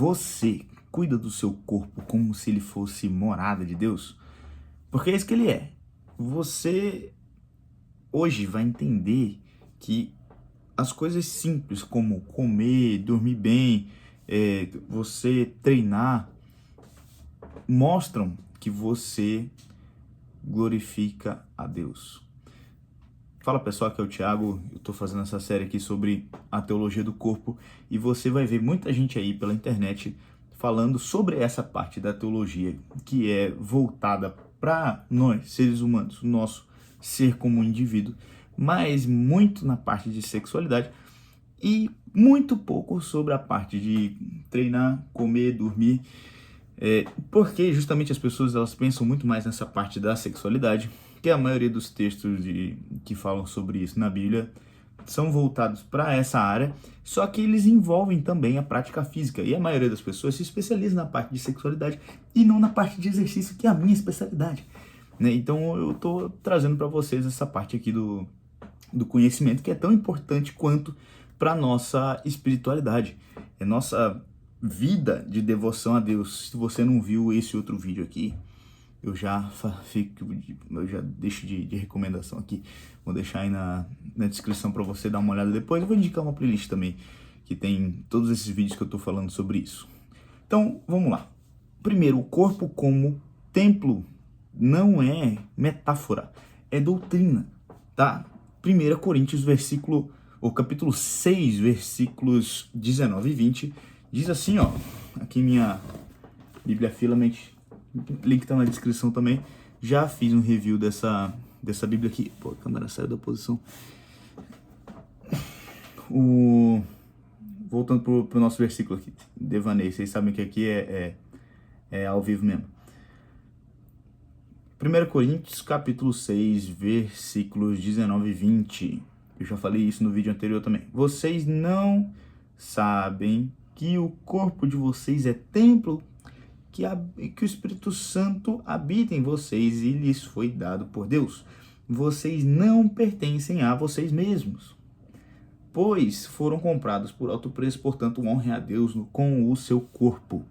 Você cuida do seu corpo como se ele fosse morada de Deus? Porque é isso que ele é. Você hoje vai entender que as coisas simples como comer, dormir bem, você treinar, mostram que você glorifica a Deus. Fala pessoal, aqui é o Thiago, eu estou fazendo essa série aqui sobre a teologia do corpo e você vai ver muita gente aí pela internet falando sobre essa parte da teologia que é voltada para nós, seres humanos, nosso ser como indivíduo, mas muito na parte de sexualidade e muito pouco sobre a parte de treinar, comer, dormir, porque justamente as pessoas elas pensam muito mais nessa parte da sexualidade, que a maioria dos textos que falam sobre isso na Bíblia são voltados para essa área, só que eles envolvem também a prática física, e a maioria das pessoas se especializa na parte de sexualidade e não na parte de exercício, que é a minha especialidade, né? Então eu estou trazendo para vocês essa parte aqui do conhecimento, que é tão importante quanto para a nossa espiritualidade, é nossa vida de devoção a Deus. Se você não viu esse outro vídeo aqui, eu já deixo de recomendação aqui. Vou deixar aí na descrição para você dar uma olhada depois. Eu vou indicar uma playlist também que tem todos esses vídeos que eu estou falando sobre isso. Então, vamos lá. Primeiro, o corpo como templo não é metáfora, é doutrina, tá? 1 Coríntios, capítulo 6, versículos 19 e 20, diz assim, ó, aqui minha Bíblia Filament, link tá na descrição também, já fiz um review dessa Bíblia aqui. Pô, a câmera saiu da posição. Voltando pro nosso versículo aqui, devaneio, vocês sabem que aqui é ao vivo mesmo. 1 Coríntios, capítulo 6, versículos 19 e 20. Eu já falei isso no vídeo anterior também. Vocês não sabem que o corpo de vocês é templo, que o Espírito Santo habita em vocês e lhes foi dado por Deus. Vocês não pertencem a vocês mesmos, pois foram comprados por alto preço, portanto honrem a Deus com o seu corpo.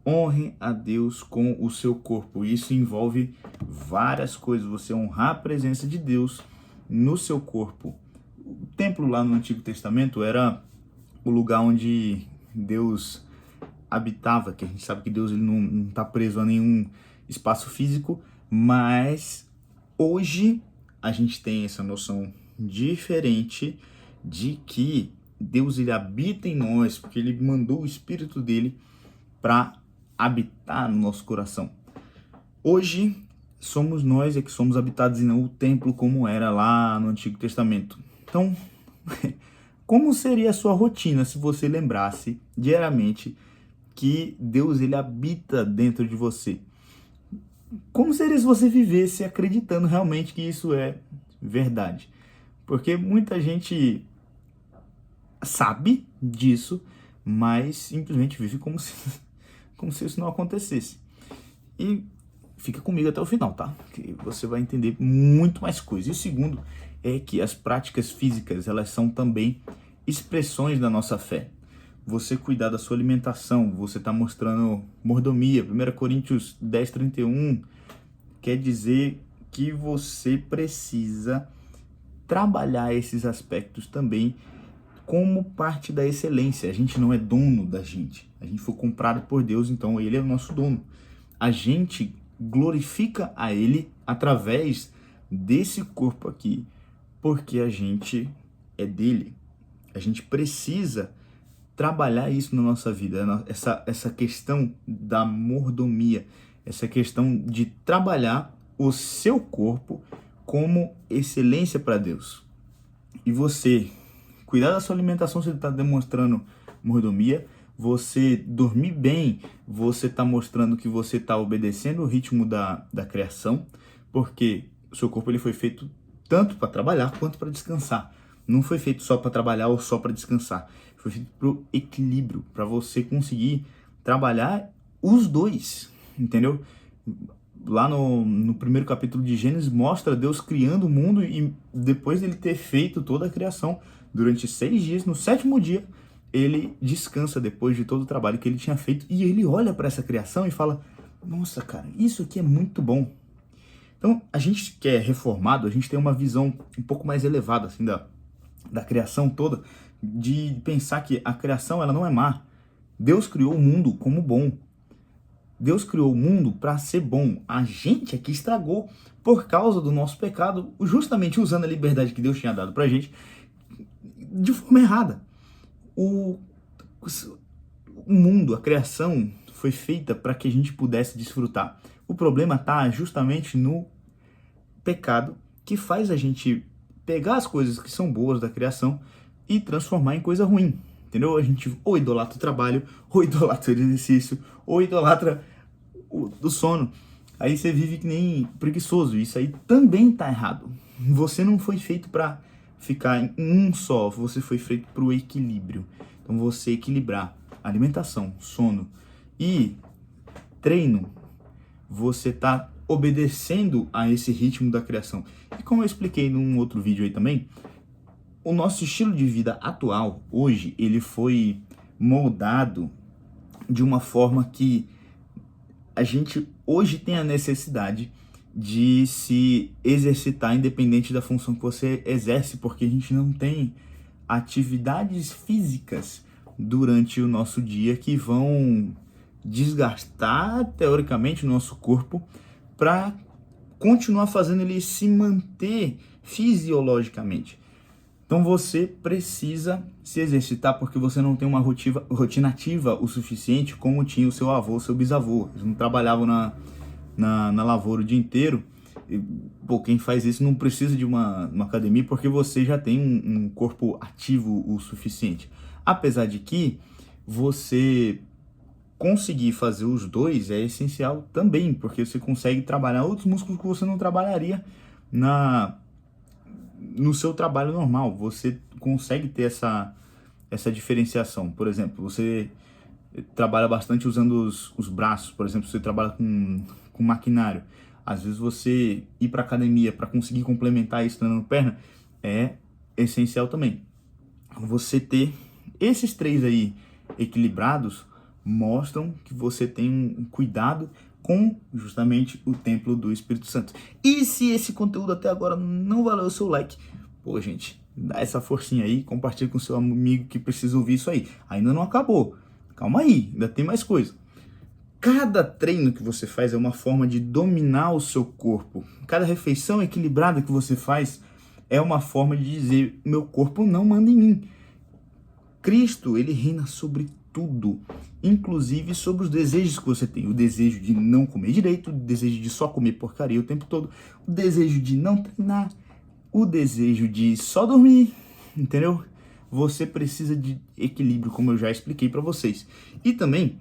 Honre a Deus com o seu corpo. Isso envolve várias coisas. Você honrar a presença de Deus no seu corpo. O templo lá no Antigo Testamento era o lugar onde Deus habitava, que a gente sabe que Deus ele não está preso a nenhum espaço físico, mas hoje a gente tem essa noção diferente de que Deus ele habita em nós, porque ele mandou o Espírito dele para habitar no nosso coração. Hoje somos nós que somos habitados e não o templo como era lá no Antigo Testamento. Então, como seria a sua rotina se você lembrasse diariamente que Deus ele habita dentro de você? Como seria se você vivesse acreditando realmente que isso é verdade? Porque muita gente sabe disso, mas simplesmente vive como se isso não acontecesse. E fica comigo até o final, tá? Que você vai entender muito mais coisas. E o segundo é que as práticas físicas, elas são também expressões da nossa fé. Você cuidar da sua alimentação, você está mostrando mordomia. 1 Coríntios 10, 31 quer dizer que você precisa trabalhar esses aspectos também como parte da excelência. A gente não é dono da gente. A gente foi comprado por Deus, então ele é o nosso dono. A gente glorifica a ele através desse corpo aqui, porque a gente é dele. A gente precisa trabalhar isso na nossa vida, essa questão da mordomia, essa questão de trabalhar o seu corpo como excelência para Deus. E você cuidar da sua alimentação, você está demonstrando mordomia. Você dormir bem, você está mostrando que você está obedecendo o ritmo da criação, porque o seu corpo ele foi feito tanto para trabalhar quanto para descansar. Não foi feito só para trabalhar ou só para descansar. Foi feito para o equilíbrio, para você conseguir trabalhar os dois, entendeu? Lá no primeiro capítulo de Gênesis mostra Deus criando o mundo e depois dele ter feito toda a criação durante 6 dias, no 7º dia, ele descansa depois de todo o trabalho que ele tinha feito e ele olha para essa criação e fala: nossa, cara, isso aqui é muito bom. Então, a gente que é reformado, a gente tem uma visão um pouco mais elevada assim da criação toda, de pensar que a criação ela não é má. Deus criou o mundo como bom. Deus criou o mundo para ser bom. A gente aqui estragou por causa do nosso pecado, justamente usando a liberdade que Deus tinha dado pra gente de forma errada. O mundo, a criação foi feita para que a gente pudesse desfrutar. O problema está justamente no pecado que faz a gente pegar as coisas que são boas da criação e transformar em coisa ruim. Entendeu? A gente ou idolatra o trabalho, ou idolatra o exercício, ou idolatra o sono. Aí você vive que nem preguiçoso. Isso aí também tá errado. Você não foi feito para ficar em um só. Você foi feito para o equilíbrio. Então você equilibrar alimentação, sono e treino, você tá obedecendo a esse ritmo da criação. E como eu expliquei num outro vídeo aí também, o nosso estilo de vida atual, hoje, ele foi moldado de uma forma que a gente hoje tem a necessidade de se exercitar independente da função que você exerce, porque a gente não tem atividades físicas durante o nosso dia que vão desgastar, teoricamente, o nosso corpo para continuar fazendo ele se manter fisiologicamente. Então você precisa se exercitar porque você não tem uma rotina ativa o suficiente como tinha o seu avô, o seu bisavô. Eles não trabalhavam na lavoura o dia inteiro. E, pô, quem faz isso não precisa de uma academia porque você já tem um corpo ativo o suficiente. Apesar de que você conseguir fazer os dois é essencial também, porque você consegue trabalhar outros músculos que você não trabalharia no seu trabalho normal. Você consegue ter essa diferenciação. Por exemplo, você trabalha bastante usando os braços. Por exemplo, você trabalha com maquinário. Às vezes você ir para academia para conseguir complementar isso treinando perna é essencial também. Você ter esses três aí equilibrados mostram que você tem um cuidado com justamente o templo do Espírito Santo. E se esse conteúdo até agora não valeu o seu like, pô, gente, dá essa forcinha aí, compartilha com seu amigo que precisa ouvir isso aí. Ainda não acabou. Calma aí, ainda tem mais coisa. Cada treino que você faz é uma forma de dominar o seu corpo. Cada refeição equilibrada que você faz é uma forma de dizer: meu corpo não manda em mim. Cristo, ele reina sobre tudo, inclusive sobre os desejos que você tem. O desejo de não comer direito, o desejo de só comer porcaria o tempo todo, o desejo de não treinar, o desejo de só dormir, entendeu? Você precisa de equilíbrio, como eu já expliquei para vocês. E também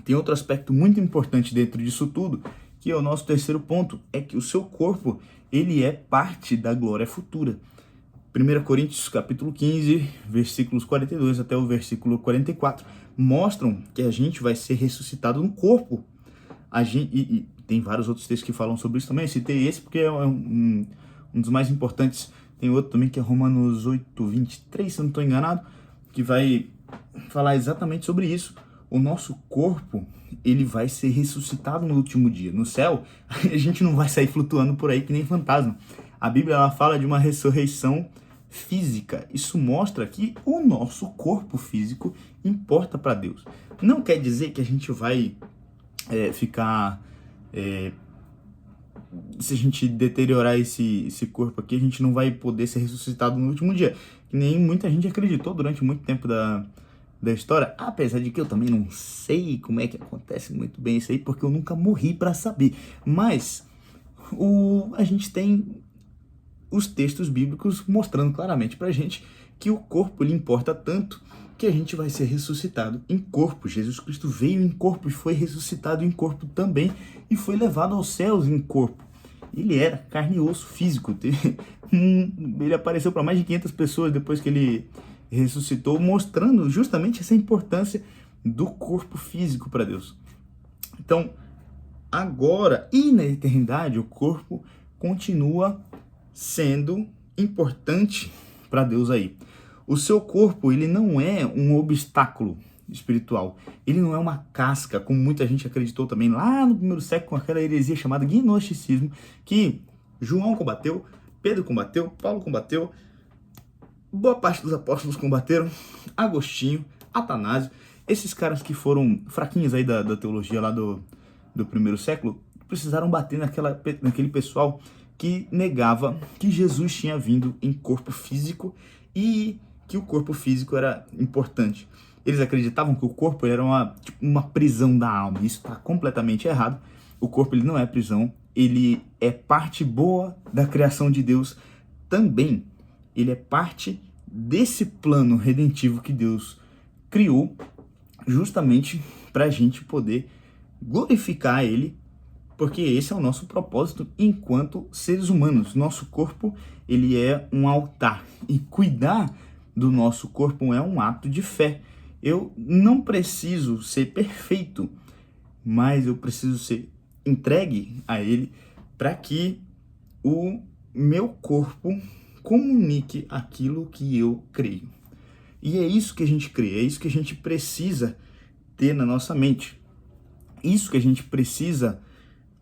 tem outro aspecto muito importante dentro disso tudo, que é o nosso terceiro ponto, é que o seu corpo, ele é parte da glória futura. 1 Coríntios capítulo 15, versículos 42 até o versículo 44, mostram que a gente vai ser ressuscitado no corpo. E tem vários outros textos que falam sobre isso também. Eu citei esse porque é um dos mais importantes. Tem outro também que é Romanos 8, 23, se eu não estou enganado, que vai falar exatamente sobre isso. O nosso corpo, ele vai ser ressuscitado no último dia. No céu, a gente não vai sair flutuando por aí que nem fantasma. A Bíblia ela fala de uma ressurreição física. Isso mostra que o nosso corpo físico importa para Deus. Não quer dizer que a gente vai ficar... se a gente deteriorar esse corpo aqui, a gente não vai poder ser ressuscitado no último dia. Que nem muita gente acreditou durante muito tempo da história, apesar de que eu também não sei como é que acontece muito bem isso aí, porque eu nunca morri para saber. Mas a gente tem os textos bíblicos mostrando claramente pra gente que o corpo ele importa tanto que a gente vai ser ressuscitado em corpo. Jesus Cristo veio em corpo e foi ressuscitado em corpo também e foi levado aos céus em corpo. Ele era carne e osso físico. Ele apareceu para mais de 500 pessoas depois que ele ressuscitou, mostrando justamente essa importância do corpo físico para Deus. Então, agora e na eternidade, o corpo continua sendo importante para Deus aí. O seu corpo, ele não é um obstáculo espiritual. Ele não é uma casca, como muita gente acreditou também lá no primeiro século com aquela heresia chamada gnosticismo, que João combateu, Pedro combateu, Paulo combateu, boa parte dos apóstolos combateram, Agostinho, Atanásio, esses caras que foram fraquinhos aí da teologia lá do primeiro século, precisaram bater naquele pessoal que negava que Jesus tinha vindo em corpo físico e que o corpo físico era importante. Eles acreditavam que o corpo era uma prisão da alma. Isso está completamente errado. O corpo ele não é prisão, ele é parte boa da criação de Deus também. Ele é parte desse plano redentivo que Deus criou justamente para a gente poder glorificar Ele, porque esse é o nosso propósito enquanto seres humanos. Nosso corpo ele é um altar e cuidar do nosso corpo é um ato de fé. Eu não preciso ser perfeito, mas eu preciso ser entregue a Ele para que o meu corpo comunique aquilo que eu creio. E é isso que a gente crê, é isso que a gente precisa ter na nossa mente. Isso que a gente precisa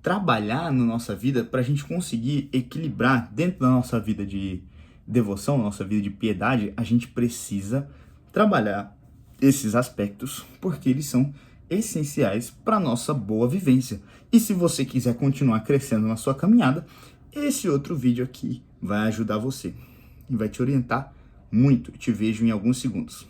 trabalhar na nossa vida para a gente conseguir equilibrar dentro da nossa vida de devoção, nossa vida de piedade. A gente precisa trabalhar esses aspectos porque eles são essenciais para a nossa boa vivência. E se você quiser continuar crescendo na sua caminhada, esse outro vídeo aqui vai ajudar você e vai te orientar muito. Te vejo em alguns segundos.